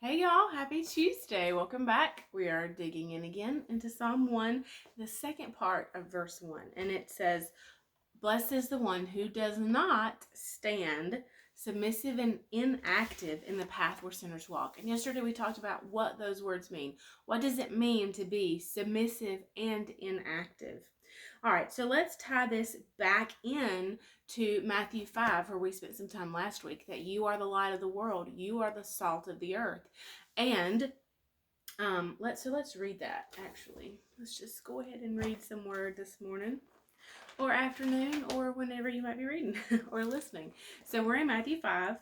Hey y'all, happy Tuesday. Welcome back. We are digging in again into Psalm 1, the second part of verse 1. And it says, "Blessed is the one who does not stand submissive and inactive in the path where sinners walk." And yesterday we talked about what those words mean. What does it mean to be submissive and inactive? All right, so let's tie this back in to Matthew 5, where we spent some time last week, that you are the light of the world, you are the salt of the earth. And let's read that actually. Let's just go ahead and read some word this morning or afternoon or whenever you might be reading or listening. So we're in Matthew 5,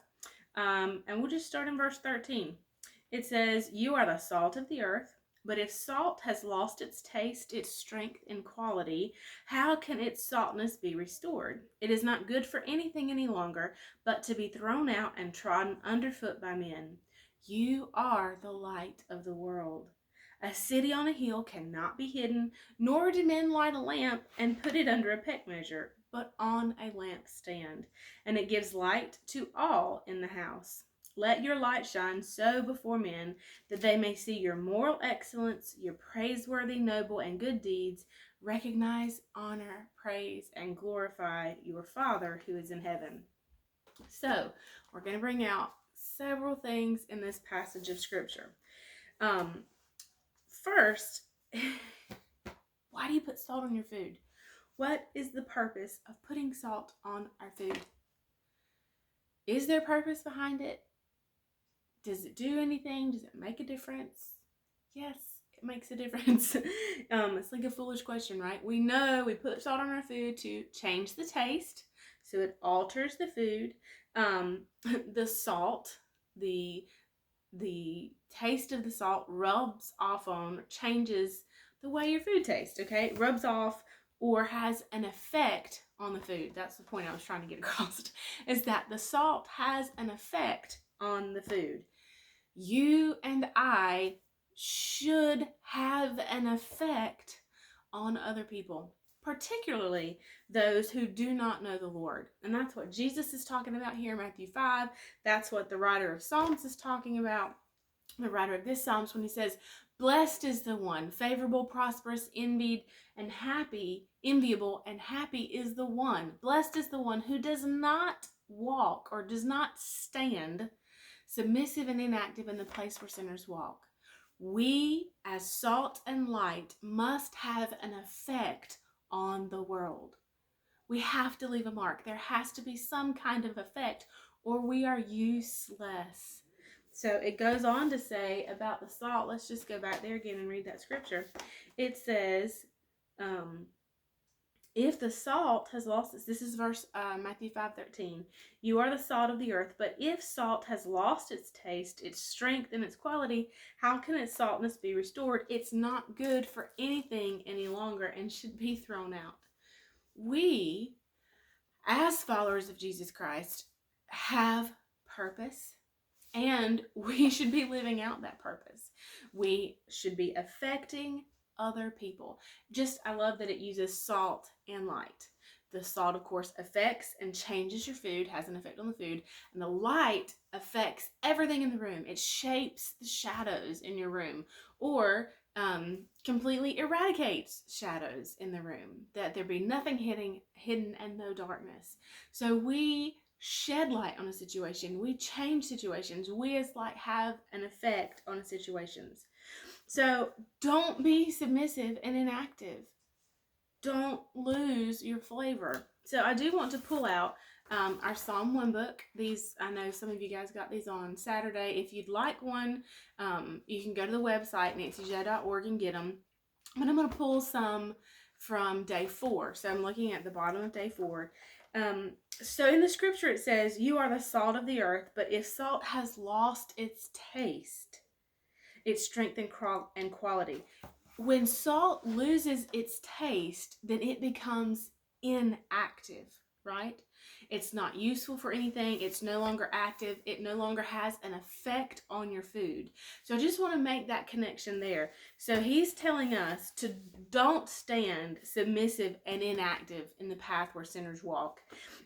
and we'll just start in verse 13. It says, "You are the salt of the earth, but if salt has lost its taste, its strength, and quality, how can its saltness be restored? It is not good for anything any longer, but to be thrown out and trodden underfoot by men. You are the light of the world. A city on a hill cannot be hidden, nor do men light a lamp and put it under a peck measure, but on a lampstand, and it gives light to all in the house. Let your light shine so before men that they may see your moral excellence, your praiseworthy, noble, and good deeds, recognize, honor, praise, and glorify your Father who is in heaven." So, we're going to bring out several things in this passage of Scripture. First, why do you put salt on your food? What is the purpose of putting salt on our food? Is there purpose behind it? Does it do anything? Does it make a difference? Yes, it makes a difference. It's like a foolish question, right? We know we put salt on our food to change the taste, so it alters the food. The salt, the taste of the salt rubs off on, changes the way your food tastes, okay? It rubs off or has an effect on the food. That's the point I was trying to get across, is that the salt has an effect on the food. You and I should have an effect on other people, particularly those who do not know the Lord. And that's what Jesus is talking about here in Matthew 5. That's what the writer of Psalms is talking about. The writer of this Psalms, when he says, "Blessed is the one, favorable, prosperous, envied, and happy, enviable, and happy is the one. Blessed is the one who does not walk or does not stand submissive and inactive in the place where sinners walk." We, as salt and light, must have an effect on the world. We have to leave a mark. There has to be some kind of effect, or we are useless. So it goes on to say about the salt. Let's just go back there again and read that scripture. It says, if the salt has lost its, this is verse Matthew 5:13. "You are the salt of the earth, but if salt has lost its taste, its strength, and its quality, how can its saltness be restored? It's not good for anything any longer and should be thrown out." We, as followers of Jesus Christ, have purpose, and we should be living out that purpose. We should be affecting other people. I love that it uses salt and light. The salt, of course, affects and changes your food, has an effect on the food, and the light affects everything in the room. It shapes the shadows in your room, or completely eradicates shadows in the room, that there be nothing hidden and no darkness. So we shed light on a situation. We change situations. We as light have an effect on situations. So don't be submissive and inactive. Don't lose your flavor. So I do want to pull out our Psalm 1 book. These, I know some of you guys got these on Saturday. If you'd like one, you can go to the website, nancyj.org, and get them. But I'm going to pull some from day 4. So I'm looking at the bottom of day 4. So in the scripture it says, "You are the salt of the earth, but if salt has lost its taste, its strength and quality." When salt loses its taste, then it becomes inactive, right? It's not useful for anything. It's no longer active. It no longer has an effect on your food. So I just want to make that connection there. So he's telling us to don't stand submissive and inactive in the path where sinners walk.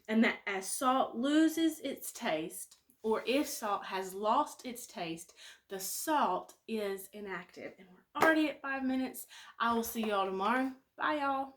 And that as salt loses its taste, or if salt has lost its taste, the salt is inactive. And we're already at 5 minutes. I will see y'all tomorrow. Bye, y'all.